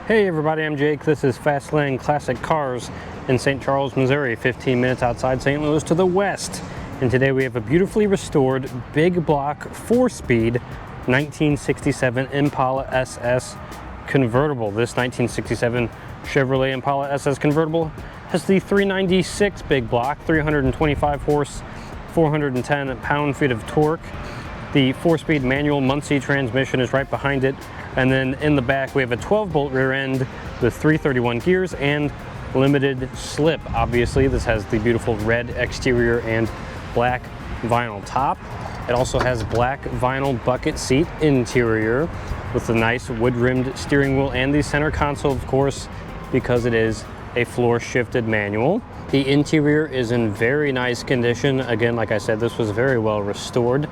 Hey everybody, I'm Jake. This is Fastlane Classic Cars in St. Charles, Missouri, 15 minutes outside St. Louis to the west. And today we have a beautifully restored big block 4-speed 1967 Impala SS convertible. This 1967 Chevrolet Impala SS convertible has the 396 big block, 325 horse, 410 pound-feet of torque. The 4-speed manual Muncie transmission is right behind it. And then in the back we have a 12-bolt rear end with 331 gears and limited slip. Obviously this has the beautiful red exterior and black vinyl top. It also has black vinyl bucket seat interior with the nice wood-rimmed steering wheel and the center console, of course, because it is a floor-shifted manual. The interior is in very nice condition. Again, like I said, this was very well restored.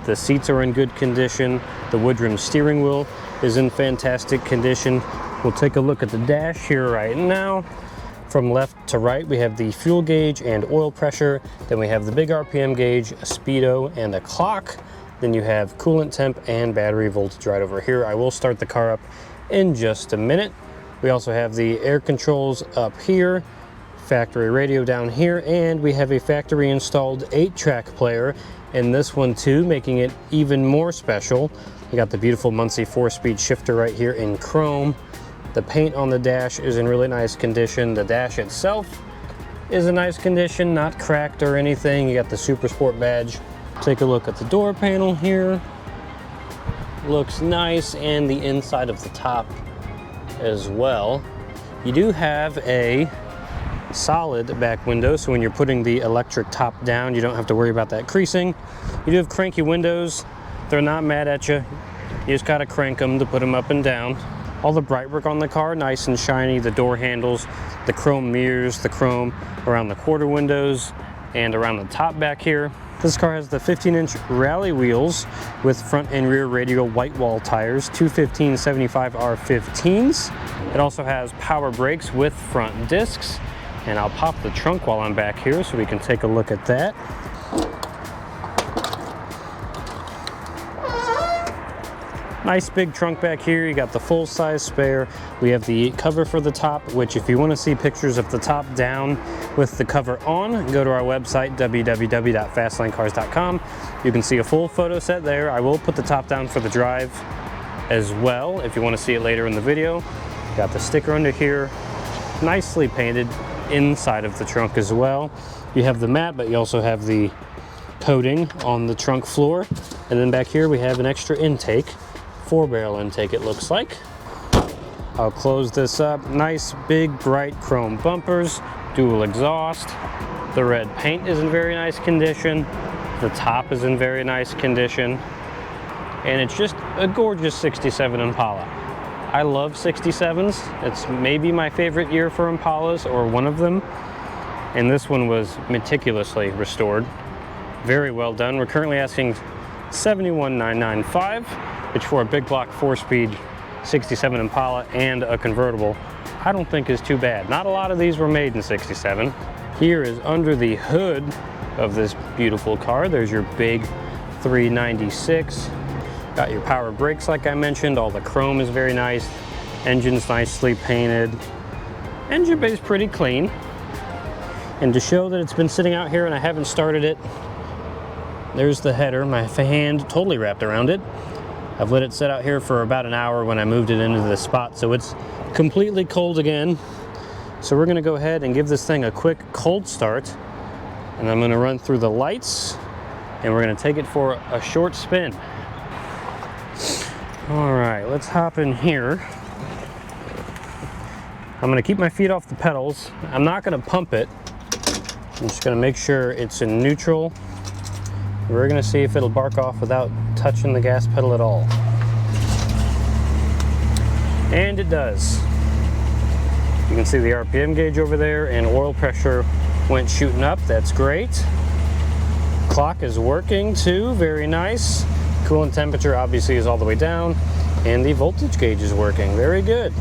The seats are in good condition. The wood-rimmed steering wheel is in fantastic condition. We'll take a look at the dash here right now. From left to right, we have the fuel gauge and oil pressure. Then we have the big RPM gauge, a speedo, and a clock. Then you have coolant temp and battery voltage right over here. I will start the car up in just a minute. We also have the air controls up here, factory radio down here, and we have a factory installed 8-track player in this one too, making it even more special. You got the beautiful Muncie 4-speed shifter right here in chrome. The paint on the dash is in really nice condition. The dash itself is in nice condition, not cracked or anything. You got the Super Sport badge. Take a look at the door panel here. Looks nice, and the inside of the top as well. You do have a solid back window, so when you're putting the electric top down, you don't have to worry about that creasing. You do have cranky windows. They're not mad at you. You just gotta crank them to put them up and down. All the bright work on the car, nice and shiny. The door handles, the chrome mirrors, the chrome around the quarter windows and around the top back here. This car has the 15-inch rally wheels with front and rear radial white wall tires, 215/75 R15s. It also has power brakes with front discs. And I'll pop the trunk while I'm back here so we can take a look at that. Nice big trunk back here. You got the full-size spare. We have the cover for the top, which if you want to see pictures of the top down with the cover on, go to our website, www.fastlanecars.com. You can see a full photo set there. I will put the top down for the drive as well if you want to see it later in the video. Got the sticker under here, nicely painted inside of the trunk as well. You have the mat, but you also have the coating on the trunk floor. And then back here we have an extra intake, 4-barrel intake it looks like. I'll close this up. Nice big bright chrome bumpers, dual exhaust. The red paint is in very nice condition. The top is in very nice condition. And it's just a gorgeous 67 Impala. I love 67s. It's maybe my favorite year for Impalas, or one of them. And this one was meticulously restored. Very well done. We're currently asking $71,995, which for a big block 4-speed 67 Impala and a convertible, I don't think is too bad. Not a lot of these were made in 67. Here is under the hood of this beautiful car. There's your big 396. Got your power brakes like I mentioned. All the chrome is very nice. Engine's nicely painted. Engine bay is pretty clean. And to show that it's been sitting out here and I haven't started it, there's the header. My hand totally wrapped around it. I've let it sit out here for about an hour when I moved it into this spot, so it's completely cold again. So we're gonna go ahead and give this thing a quick cold start, and I'm gonna run through the lights and we're gonna take it for a short spin. All right, let's hop in here. I'm gonna keep my feet off the pedals. I'm not gonna pump it. I'm just gonna make sure it's in neutral. We're gonna see if it'll bark off without touching the gas pedal at all. And it does. You can see the RPM gauge over there, and oil pressure went shooting up. That's great. Clock is working too, very nice. Coolant temperature obviously is all the way down, and the voltage gauge is working. Very good.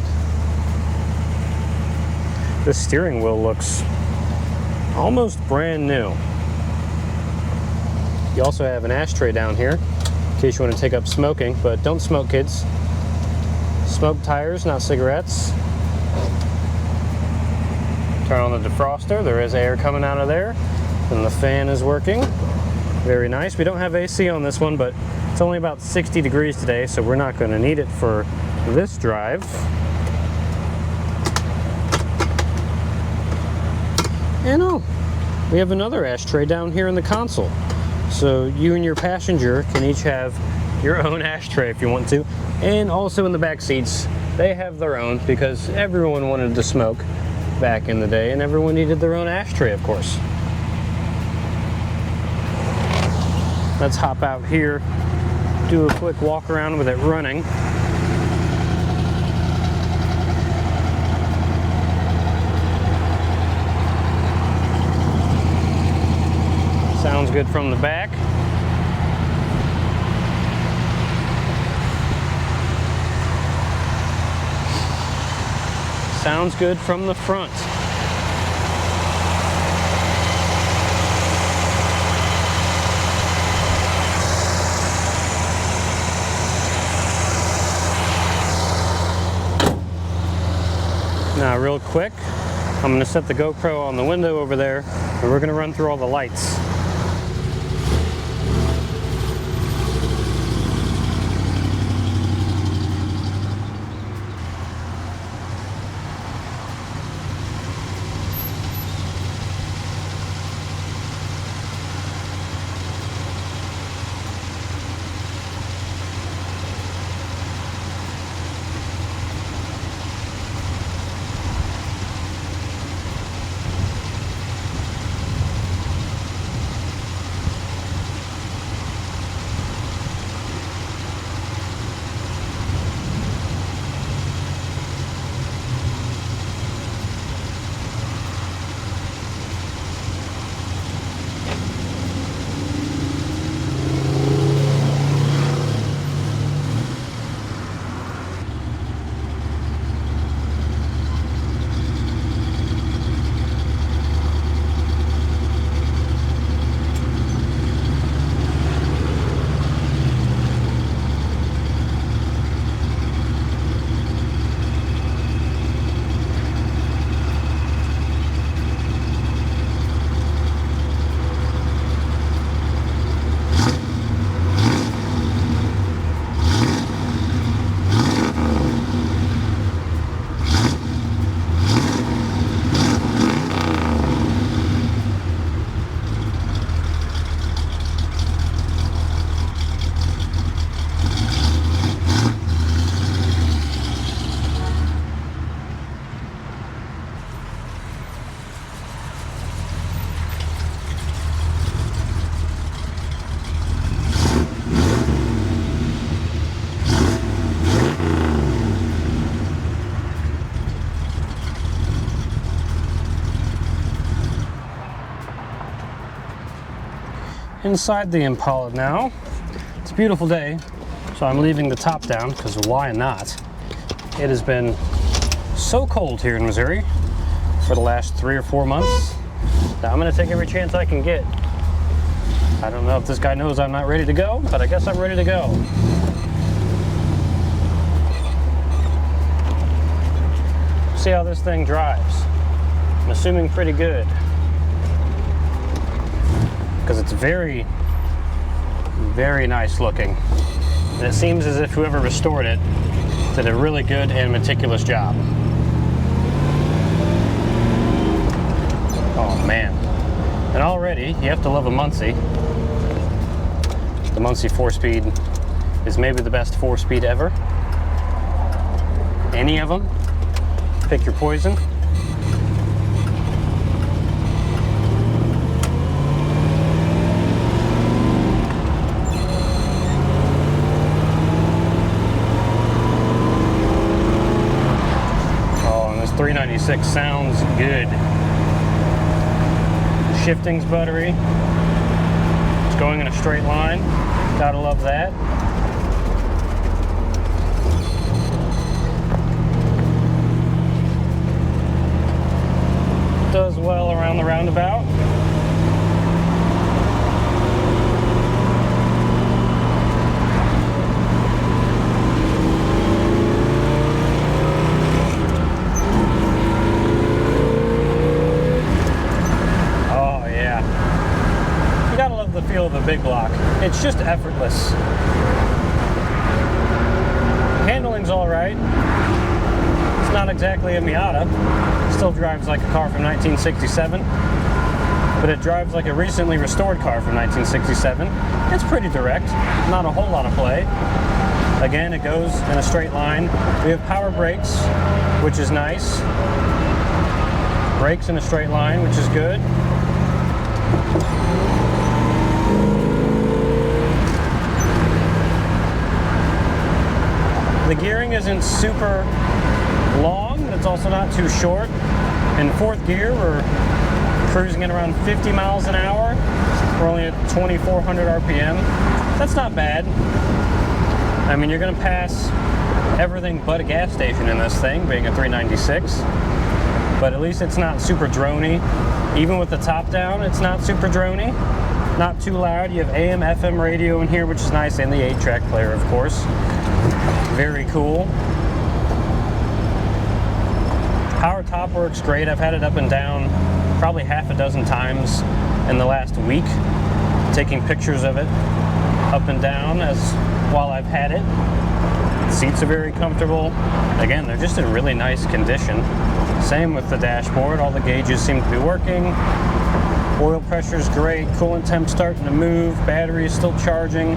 The steering wheel looks almost brand new. You also have an ashtray down here in case you want to take up smoking, but don't smoke, kids. Smoke tires, not cigarettes. Turn on the defroster. There is air coming out of there. And the fan is working. Very nice. We don't have AC on this one, but it's only about 60 degrees today, so we're not going to need it for this drive. And oh, we have another ashtray down here in the console. So you and your passenger can each have your own ashtray if you want to. And also in the back seats, they have their own because everyone wanted to smoke back in the day and everyone needed their own ashtray, of course. Let's hop out here, do a quick walk around with it running. Sounds good from the back. Sounds good from the front. Now real quick, I'm going to set the GoPro on the window over there and we're going to run through all the lights. Inside the Impala now. It's a beautiful day, so I'm leaving the top down because why not? It has been so cold here in Missouri for the last 3 or 4 months that I'm going to take every chance I can get. I don't know if this guy knows I'm not ready to go, but I guess I'm ready to go. See how this thing drives. I'm assuming pretty good, because it's very, very nice looking. And it seems as if whoever restored it did a really good and meticulous job. Oh man. And already, you have to love a Muncie. The Muncie 4-speed is maybe the best 4-speed ever. Any of them. Pick your poison. Oh, and this 396 sounds good. The shifting's buttery. It's going in a straight line. Gotta love that. Does well around the roundabout. big block. It's just effortless. Handling's all right. It's not exactly a Miata. Still drives like a car from 1967, but it drives like a recently restored car from 1967. It's pretty direct, not a whole lot of play. Again, it goes in a straight line. We have power brakes, which is nice. Brakes in a straight line, which is good. The gearing isn't super long, but it's also not too short. In fourth gear, we're cruising at around 50 miles an hour. We're only at 2,400 RPM. That's not bad. I mean, you're gonna pass everything but a gas station in this thing, being a 396. But at least it's not super droney. Even with the top down, it's not super droney. Not too loud. You have AM, FM radio in here, which is nice, and the 8-track player, of course. Very cool. Power top works great. I've had it up and down probably half a dozen times in the last week, taking pictures of it up and down while I've had it. The seats are very comfortable. Again, they're just in really nice condition. Same with the dashboard. All the gauges seem to be working. Oil pressure's great. Coolant temp starting to move. Battery is still charging.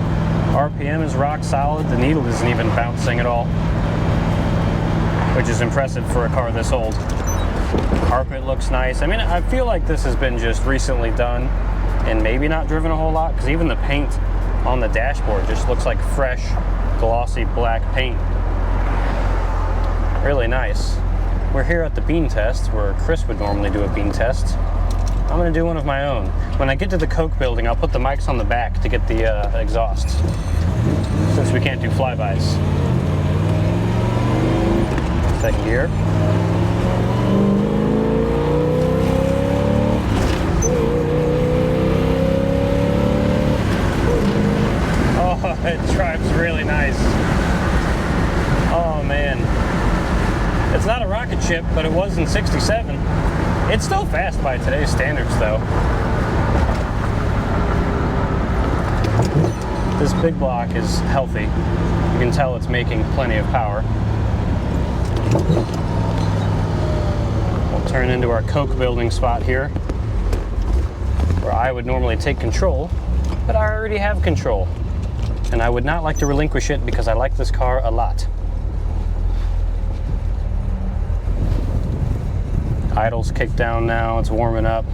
RPM is rock solid. The needle isn't even bouncing at all, which is impressive for a car this old. Carpet looks nice. I mean, I feel like this has been just recently done and maybe not driven a whole lot, because even the paint on the dashboard just looks like fresh, glossy black paint. Really nice. We're here at the bean test, where Chris would normally do a bean test. I'm gonna do one of my own. When I get to the Coke building, I'll put the mics on the back to get the exhaust, since we can't do flybys. Second gear. Oh, it drives really nice. Oh man. It's not a rocket ship, but it was in 67. It's still fast by today's standards, though. This big block is healthy. You can tell it's making plenty of power. We'll turn into our Coke building spot here, where I would normally take control, but I already have control. And I would not like to relinquish it, because I like this car a lot. Idle's kicked down now, it's warming up.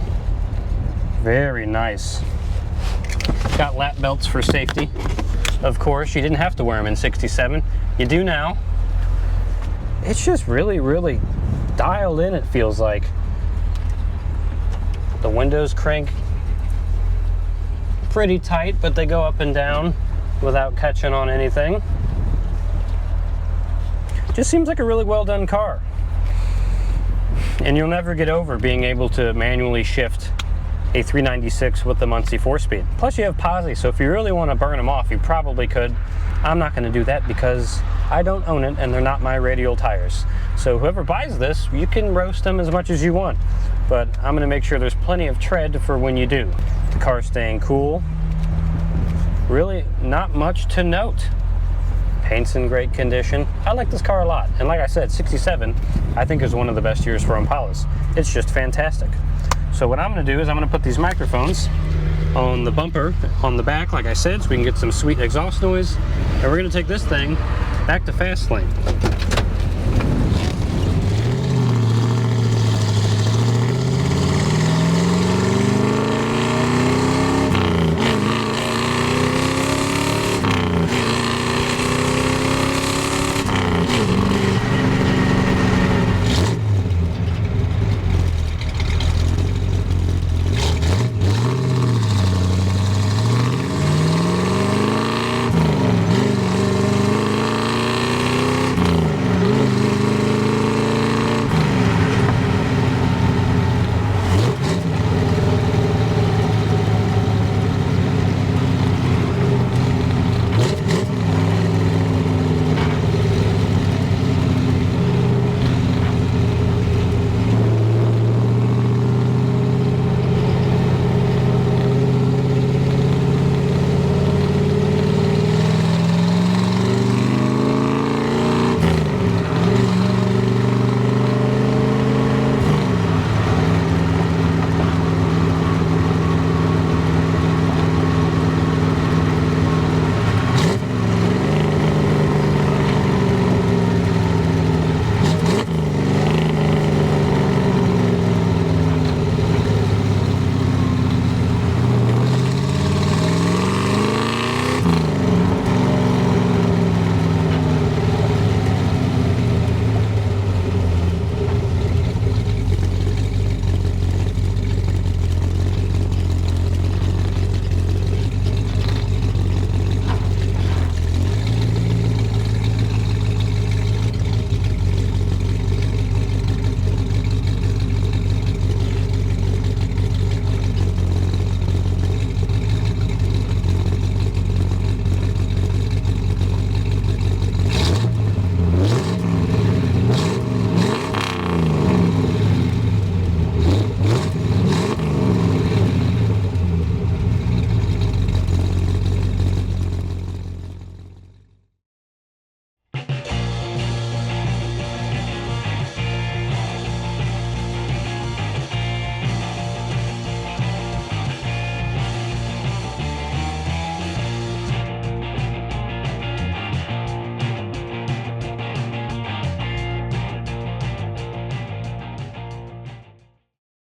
Very nice. Got lap belts for safety. Of course, you didn't have to wear them in 67. You do now. It's just really, really dialed in, it feels like. The windows crank pretty tight, but they go up and down without catching on anything. Just seems like a really well done car. And you'll never get over being able to manually shift a 396 with the Muncie 4-speed. Plus you have posi, so if you really want to burn them off, you probably could. I'm not going to do that because I don't own it and they're not my radial tires. So whoever buys this, you can roast them as much as you want. But I'm going to make sure there's plenty of tread for when you do. The car's staying cool. Really not much to note. Paint's in great condition. I like this car a lot. And like I said, 67, I think is one of the best years for Impalas. It's just fantastic. So what I'm gonna do is I'm gonna put these microphones on the bumper on the back, like I said, so we can get some sweet exhaust noise. And we're gonna take this thing back to fast lane.